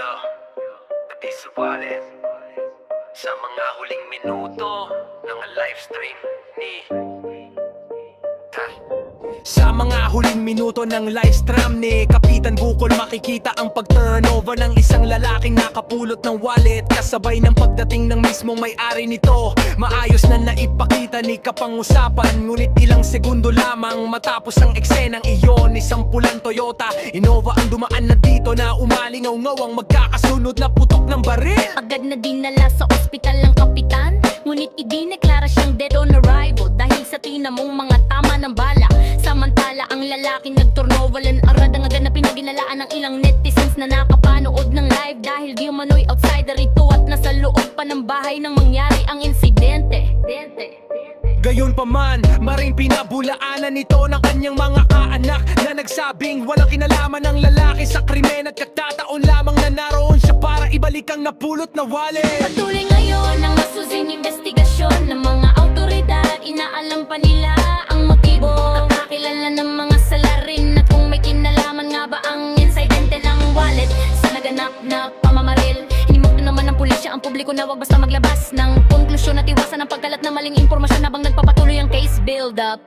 Pati sa wallet. Sa mga huling minuto ng live stream ni Sa mga huling minuto ng live stream ni Kapitan Bukol, makikita ang pag-turnover ng isang lalaking nakapulot ng wallet, kasabay ng pagdating ng mismong may-ari nito. Maayos na naipakita ni kapangusapan, ngunit ilang segundo lamang matapos ang eksenang iyon, isang pulang Toyota Innova ang dumaan na dito na umalingaw-ngaw ang magkakasunod na putok ng baril. Agad na dinala sa ospital ng kapitan, ngunit idineklara siyang dead on arrival dahil sa tinamong mga tama ng bala. Samantala ang lalaki nagturnovalan arad ang agad na pinaginalaan ng ilang netizens na nakapanood ng live, dahil di umano'y outsider ito at nasa loob pa ng bahay nang mangyari ang insidente. Gayon pa man, maring pinabulaanan nito ng kanyang mga kaanak na nagsabing walang kinalaman ng lalaki sa krimen at katataon lamang na naroon siya para ibalik ang napulot na wallet. Patuloy ngayon ang masusing investigasyon ng mga autoridad, inaalam pa nila ang motibo, kakakilala ng mga salarin at kung may kinalaman nga ba ang insidente ng wallet sa naganap na pamamaril. Hinimok na naman ng pulisya ang publiko na wag basta maglabas ng konklusyon at iwasan ang pagkalat ng maling impormasyon habang nagpapatuloy ang case build up.